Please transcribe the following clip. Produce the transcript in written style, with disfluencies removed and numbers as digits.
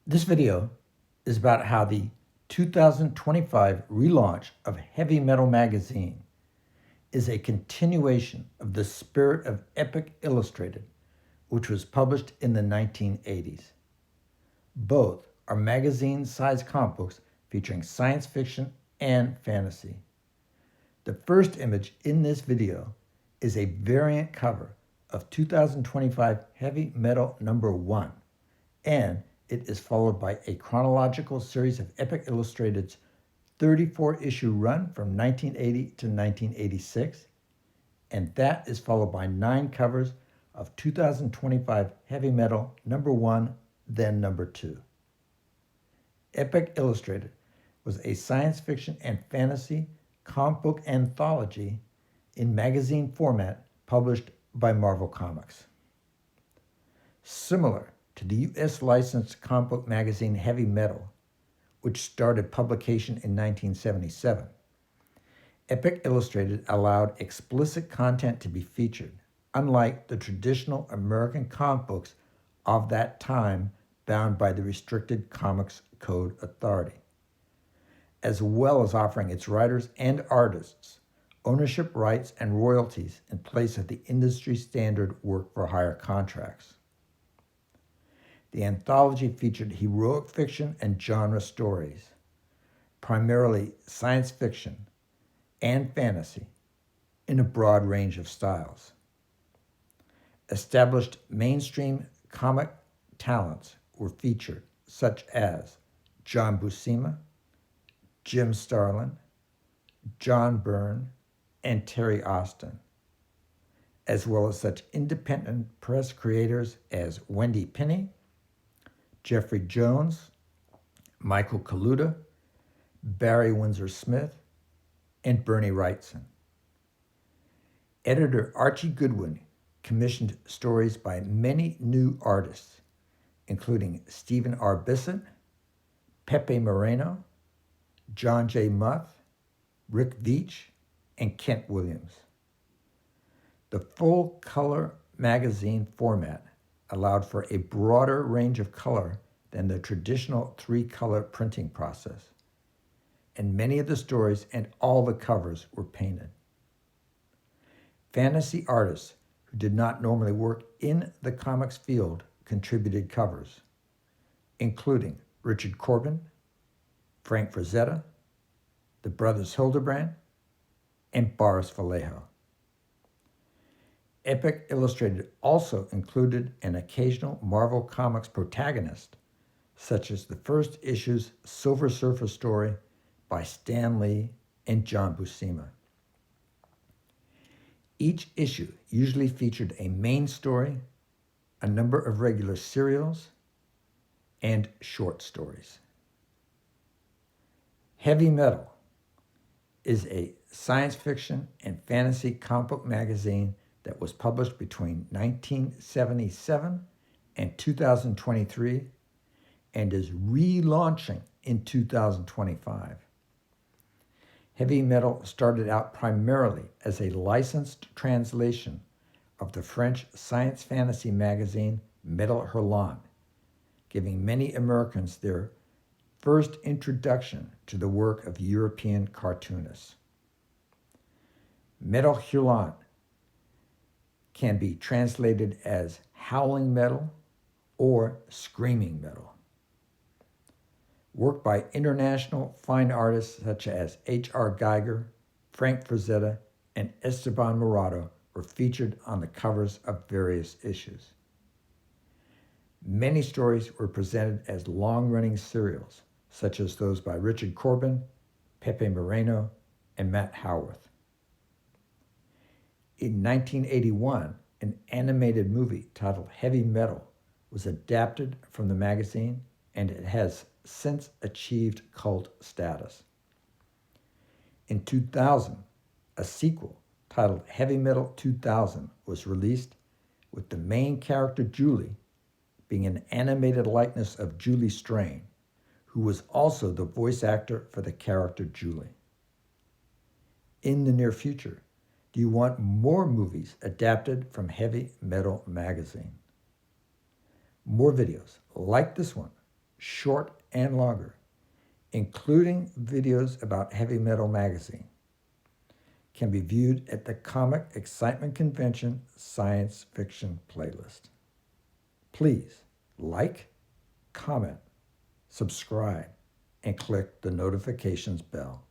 This video is about how the 2025 relaunch of Heavy Metal magazine is a continuation of the spirit of Epic Illustrated, which was published in the 1980s. Both are magazine-sized comic books featuring science fiction and fantasy. The first image in this video is a variant cover of 2025 Heavy Metal number 1, and it is followed by a chronological series of Epic Illustrated's 34-issue run from 1980 to 1986, and that is followed by 9 covers of 2025 Heavy Metal number 1, then number 2. Epic Illustrated was a science fiction and fantasy comic book anthology in magazine format published by Marvel Comics. Similar to the U.S. licensed comic book magazine Heavy Metal, which started publication in 1977, Epic Illustrated allowed explicit content to be featured, unlike the traditional American comic books of that time bound by the Restricted Comics Code Authority, as well as offering its writers and artists ownership rights and royalties in place of the industry standard work-for-hire contracts. The anthology featured heroic fiction and genre stories, primarily science fiction and fantasy, in a broad range of styles. Established mainstream comic talents were featured, such as John Buscema, Jim Starlin, John Byrne, and Terry Austin, as well as such independent press creators as Wendy Pinney, Jeffrey Jones, Michael Kaluta, Barry Windsor Smith, and Bernie Wrightson. Editor Archie Goodwin commissioned stories by many new artists, including Stephen R. Bissett, Pepe Moreno, John J. Muth, Rick Veitch, and Kent Williams. The full-color magazine format allowed for a broader range of color than the traditional 3-color printing process, and many of the stories and all the covers were painted. Fantasy artists who did not normally work in the comics field contributed covers, including Richard Corbin, Frank Frazetta, the brothers Hildebrand, and Boris Vallejo. Epic Illustrated also included an occasional Marvel Comics protagonist, such as the first issue's Silver Surfer story by Stan Lee and John Buscema. Each issue usually featured a main story, a number of regular serials, and short stories. Heavy Metal is a science fiction and fantasy comic book magazine that was published between 1977 and 2023 and is relaunching in 2025. Heavy Metal started out primarily as a licensed translation of the French science fantasy magazine Metal Hurlant, giving many Americans their first introduction to the work of European cartoonists. Metal Hurlant can be translated as howling metal or screaming metal. Work by international fine artists such as H.R. Geiger, Frank Frazetta, and Esteban Murado were featured on the covers of various issues. Many stories were presented as long-running serials, such as those by Richard Corbin, Pepe Moreno, and Matt Howarth. In 1981, an animated movie titled Heavy Metal was adapted from the magazine, and it has since achieved cult status. In 2000, a sequel titled Heavy Metal 2000 was released, with the main character Julie being an animated likeness of Julie Strain, who was also the voice actor for the character Julie. In the near future, do you want more movies adapted from Heavy Metal magazine? More videos like this one short and longer, including videos about Heavy Metal Magazine, can be viewed at the Comic Excitement Convention Science Fiction playlist. Please like, comment, subscribe, and click the notifications bell.